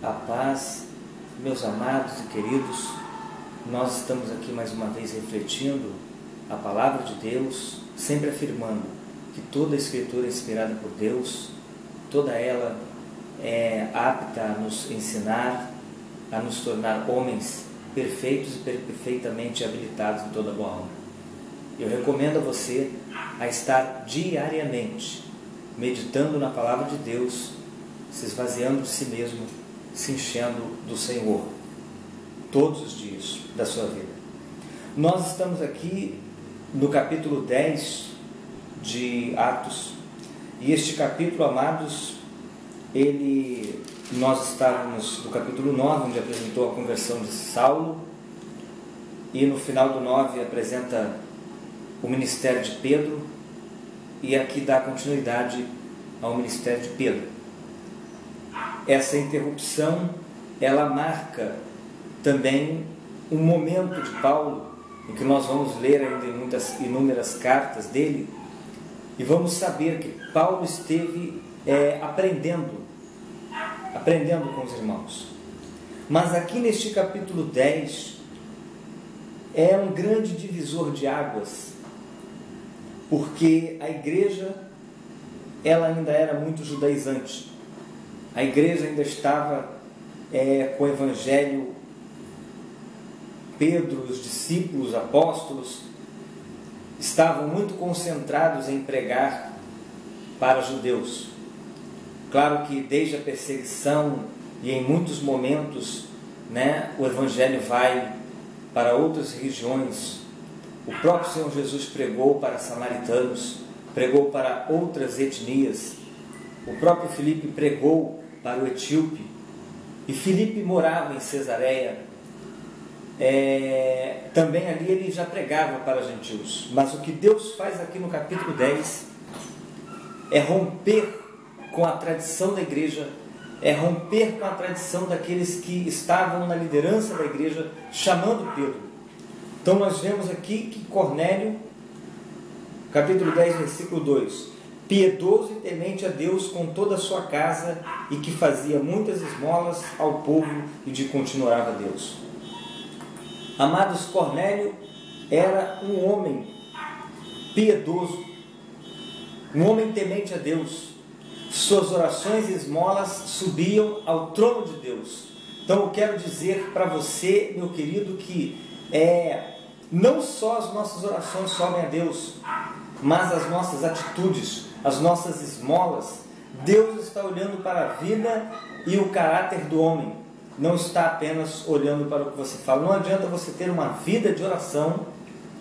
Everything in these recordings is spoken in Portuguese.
A paz, meus amados e queridos, nós estamos aqui mais uma vez refletindo a palavra de Deus, sempre afirmando que toda a Escritura é inspirada por Deus, toda ela é apta a nos ensinar, a nos tornar homens perfeitos e perfeitamente habilitados em toda boa obra. Eu recomendo a você a estar diariamente meditando na palavra de Deus, se esvaziando de si mesmo, se enchendo do Senhor, todos os dias da sua vida. Nós estamos aqui no capítulo 10 de Atos, e este capítulo, amados, nós estávamos no capítulo 9, onde apresentou a conversão de Saulo, e no final do 9 apresenta o ministério de Pedro, e aqui dá continuidade ao ministério de Pedro. Essa interrupção, ela marca também um momento de Paulo, em que nós vamos ler ainda em inúmeras cartas dele, e vamos saber que Paulo esteve aprendendo com os irmãos. Mas aqui neste capítulo 10, é um grande divisor de águas, porque a igreja, ela ainda era muito judaizante. A igreja ainda estava com o evangelho. Pedro, os discípulos, apóstolos, estavam muito concentrados em pregar para judeus. Claro que desde a perseguição e em muitos momentos, o evangelho vai para outras regiões. O próprio Senhor Jesus pregou para samaritanos, pregou para outras etnias. O próprio Filipe pregou para o etíope, e Filipe morava em Cesareia. Também ali ele já pregava para gentios. Mas o que Deus faz aqui no capítulo 10 é romper com a tradição da igreja, é romper com a tradição daqueles que estavam na liderança da igreja, chamando Pedro. Então nós vemos aqui que Cornélio, capítulo 10, versículo 2, piedoso e temente a Deus com toda a sua casa, e que fazia muitas esmolas ao povo e de continuava a Deus. Amados, Cornélio era um homem piedoso, um homem temente a Deus. Suas orações e esmolas subiam ao trono de Deus. Então eu quero dizer para você, meu querido, que não só as nossas orações sobem a Deus, mas as nossas atitudes, as nossas esmolas. Deus está olhando para a vida e o caráter do homem, não está apenas olhando para o que você fala. Não adianta você ter uma vida de oração.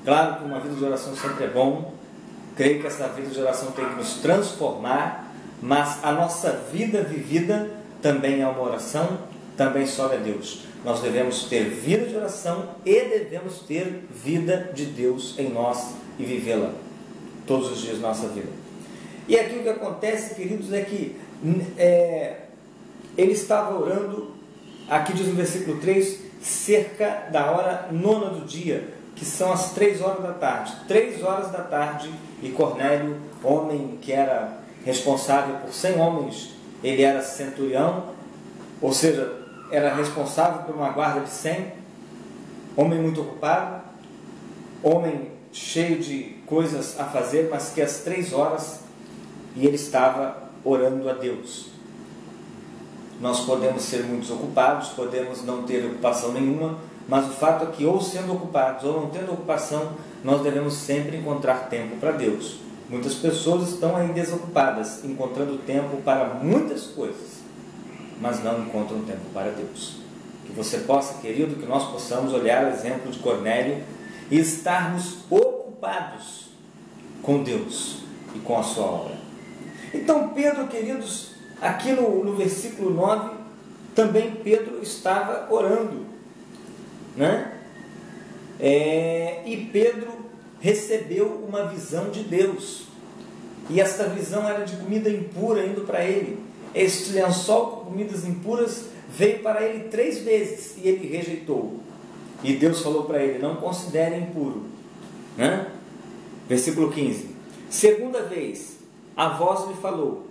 Claro que uma vida de oração sempre é bom, creio que essa vida de oração tem que nos transformar, mas a nossa vida vivida também é uma oração, também sobe a Deus. Nós devemos ter vida de oração e devemos ter vida de Deus em nós e vivê-la todos os dias da nossa vida. E aqui o que acontece, queridos, é que ele estava orando, aqui diz no versículo 3, cerca da hora 9ª do dia, que são as 3 horas da tarde. 3 horas da tarde, e Cornélio, homem que era responsável por 100 homens, ele era centurião, ou seja, era responsável por uma guarda de 100, homem muito ocupado, homem cheio de coisas a fazer, mas que às 3 horas, e ele estava orando a Deus. Nós podemos ser muito ocupados, podemos não ter ocupação nenhuma, mas o fato é que, ou sendo ocupados ou não tendo ocupação, nós devemos sempre encontrar tempo para Deus. Muitas pessoas estão aí desocupadas, encontrando tempo para muitas coisas, mas não encontram tempo para Deus. Que você possa, querido, que nós possamos olhar o exemplo de Cornélio e estarmos ocupados com Deus e com a sua obra. Então Pedro, queridos, aqui no versículo 9, também Pedro estava orando, e Pedro recebeu uma visão de Deus, e esta visão era de comida impura indo para ele. Este lençol com comidas impuras veio para ele 3 vezes, e ele rejeitou. E Deus falou para ele: não considere impuro. Versículo 15. Segunda vez, a voz lhe falou: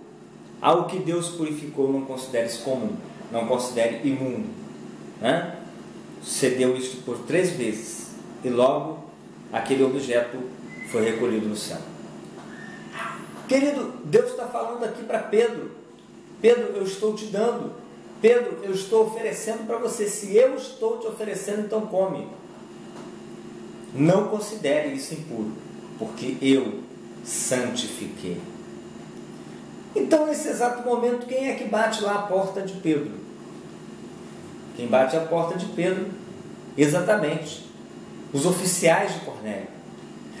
ao que Deus purificou, não consideres comum. não considere imundo. Né? Cedeu isto por 3 vezes e logo aquele objeto foi recolhido no céu. Querido, Deus está falando aqui para Pedro. Pedro, eu estou te dando. Pedro, eu estou oferecendo para você. Se eu estou te oferecendo, então come. Não considere isso impuro, porque eu santifiquei. Então, nesse exato momento, quem é que bate lá a porta de Pedro? Quem bate a porta de Pedro? Exatamente, os oficiais de Cornélio.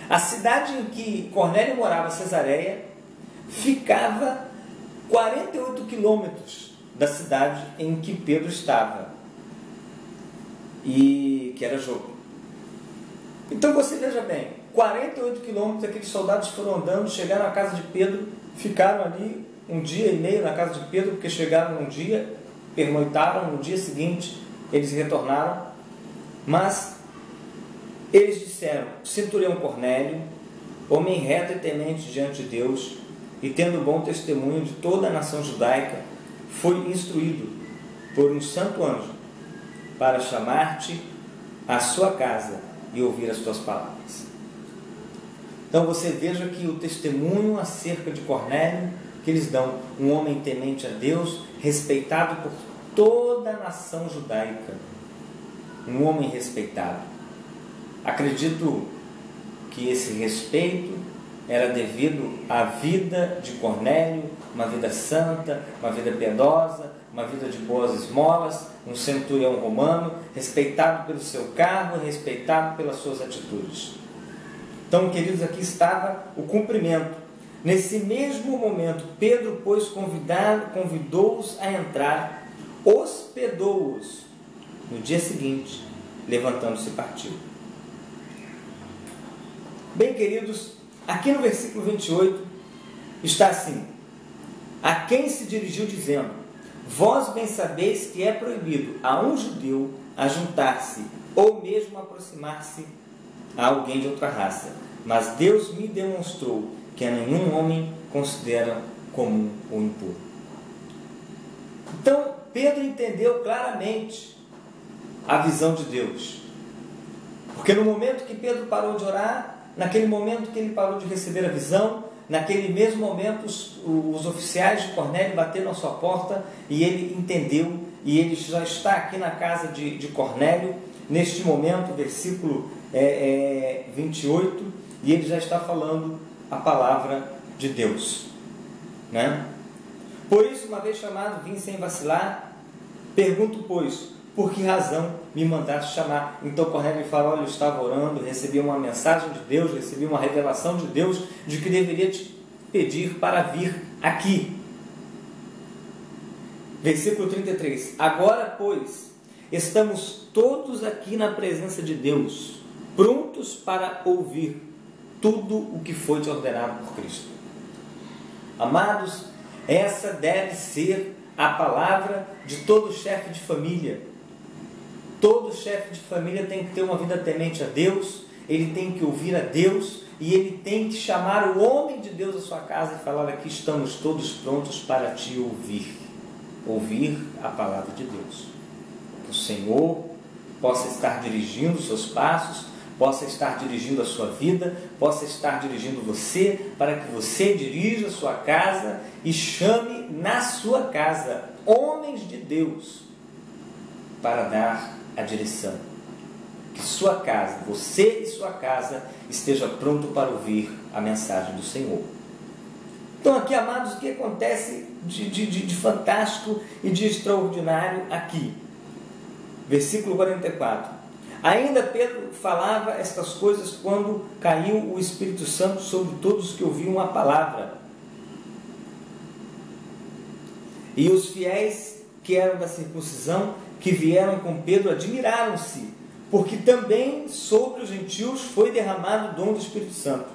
A cidade em que Cornélio morava, Cesareia, ficava 48 quilômetros da cidade em que Pedro estava, e que era Jope. Então você veja bem, 48 quilômetros, aqueles soldados foram andando, chegaram à casa de Pedro, ficaram ali 1 dia e meio na casa de Pedro, porque chegaram um dia, pernoitaram, no dia seguinte eles retornaram, mas eles disseram: Centurião Cornélio, homem reto e temente diante de Deus, e tendo bom testemunho de toda a nação judaica, foi instruído por um santo anjo para chamar-te à sua casa e ouvir as tuas palavras. Então você veja que o testemunho acerca de Cornélio que eles dão, um homem temente a Deus, respeitado por toda a nação judaica, um homem respeitado. Acredito que esse respeito era devido à vida de Cornélio, uma vida santa, uma vida piedosa, uma vida de boas esmolas, um centurião romano, respeitado pelo seu cargo, respeitado pelas suas atitudes. Então, queridos, aqui estava o cumprimento. Nesse mesmo momento, Pedro, pois, convidou-os a entrar, hospedou-os. No dia seguinte, levantando-se, partiu. Bem, queridos, aqui no versículo 28 está assim: a quem se dirigiu dizendo: vós bem sabeis que é proibido a um judeu ajuntar-se ou mesmo aproximar-se a alguém de outra raça, mas Deus me demonstrou que a nenhum homem considera comum ou impuro. Então Pedro entendeu claramente a visão de Deus, porque no momento que Pedro parou de orar, naquele momento que ele parou de receber a visão, naquele mesmo momento os oficiais de Cornélio bateram à sua porta e ele entendeu, e ele já está aqui na casa de Cornélio neste momento, versículo 28, e ele já está falando a palavra de Deus, né? Por isso, uma vez chamado, vim sem vacilar. Pergunto, pois, por que razão me mandaste chamar? Então Cornélio fala: olha, eu estava orando, recebi uma mensagem de Deus, recebi uma revelação de Deus de que deveria te pedir para vir aqui. Versículo 33. Agora, pois, estamos todos aqui na presença de Deus, prontos para ouvir tudo o que foi te ordenado por Cristo. Amados, essa deve ser a palavra de todo chefe de família. Todo chefe de família tem que ter uma vida temente a Deus, ele tem que ouvir a Deus, e ele tem que chamar o homem de Deus à sua casa e falar: aqui estamos todos prontos para te ouvir. Ouvir a palavra de Deus. Que o Senhor possa estar dirigindo os seus passos, possa estar dirigindo a sua vida, possa estar dirigindo você, para que você dirija a sua casa e chame na sua casa homens de Deus para dar a direção. Que sua casa, você e sua casa, esteja pronto para ouvir a mensagem do Senhor. Então aqui, amados, o que acontece de fantástico e de extraordinário aqui? Versículo 44. Ainda Pedro falava estas coisas quando caiu o Espírito Santo sobre todos os que ouviam a palavra. E os fiéis que eram da circuncisão, que vieram com Pedro, admiraram-se, porque também sobre os gentios foi derramado o dom do Espírito Santo.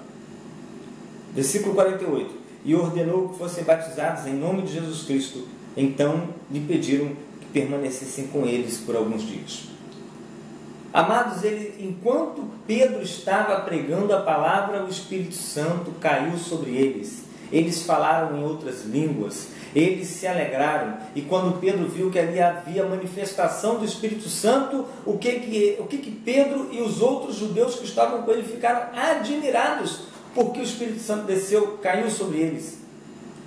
Versículo 48. E ordenou que fossem batizados em nome de Jesus Cristo. Então lhe pediram que permanecessem com eles por alguns dias. Amados, enquanto Pedro estava pregando a palavra, o Espírito Santo caiu sobre eles. Eles falaram em outras línguas. Eles se alegraram, e quando Pedro viu que ali havia manifestação do Espírito Santo, o que Pedro e os outros judeus que estavam com ele ficaram admirados, porque o Espírito Santo desceu, caiu sobre eles,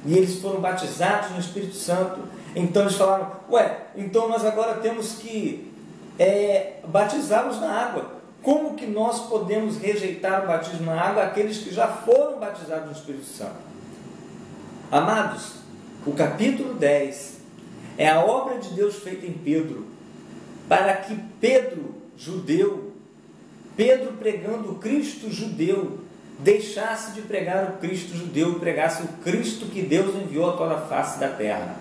e eles foram batizados no Espírito Santo. Então eles falaram: então nós agora temos que batizá-los na água. Como que nós podemos rejeitar o batismo na água aqueles que já foram batizados no Espírito Santo? Amados, o capítulo 10 é a obra de Deus feita em Pedro, para que Pedro, judeu, Pedro pregando o Cristo judeu, deixasse de pregar o Cristo judeu e pregasse o Cristo que Deus enviou a toda a face da terra.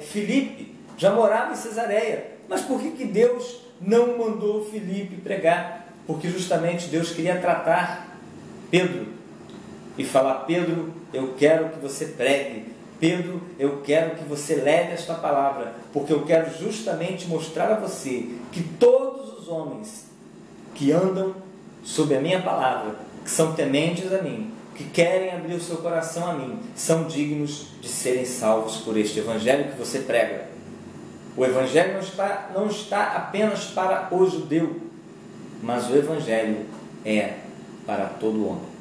Filipe já morava em Cesareia, mas por que Deus não mandou Filipe pregar? Porque justamente Deus queria tratar Pedro e falar: Pedro, eu quero que você pregue. Pedro, eu quero que você leve esta palavra, porque eu quero justamente mostrar a você que todos os homens que andam sob a minha palavra, que são tementes a mim, que querem abrir o seu coração a mim, são dignos de serem salvos por este evangelho que você prega. O evangelho não está apenas para o judeu, mas o evangelho é para todo homem.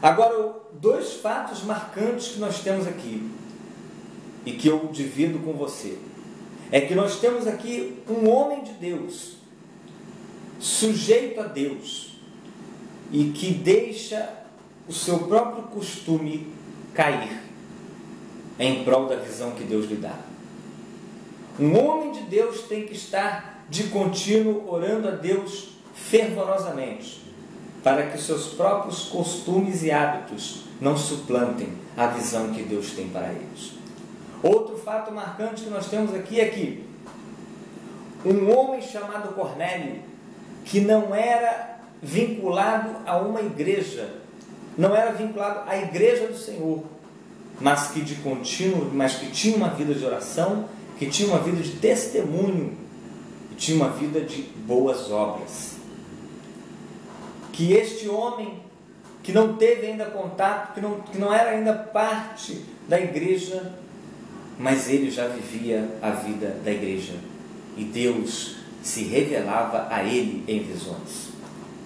Agora, dois fatos marcantes que nós temos aqui, e que eu divido com você, é que nós temos aqui um homem de Deus, sujeito a Deus, e que deixa o seu próprio costume cair em prol da visão que Deus lhe dá. Um homem de Deus tem que estar de contínuo orando a Deus fervorosamente, para que os seus próprios costumes e hábitos não suplantem a visão que Deus tem para eles. Outro fato marcante que nós temos aqui é que um homem chamado Cornélio, que não era vinculado a uma igreja, não era vinculado à igreja do Senhor, mas que tinha uma vida de oração, que tinha uma vida de testemunho, e tinha uma vida de boas obras. Que este homem, que não teve ainda contato, que não era ainda parte da igreja, mas ele já vivia a vida da igreja, e Deus se revelava a ele em visões.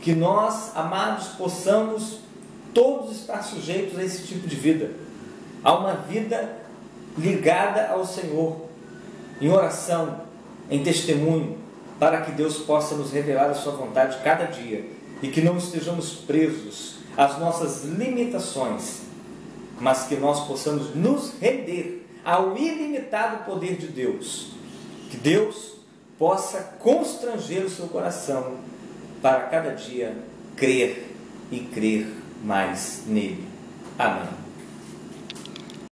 Que nós, amados, possamos todos estar sujeitos a esse tipo de vida, a uma vida ligada ao Senhor, em oração, em testemunho, para que Deus possa nos revelar a sua vontade cada dia, e que não estejamos presos às nossas limitações, mas que nós possamos nos render ao ilimitado poder de Deus. Que Deus possa constranger o seu coração para cada dia crer e crer mais nele. Amém.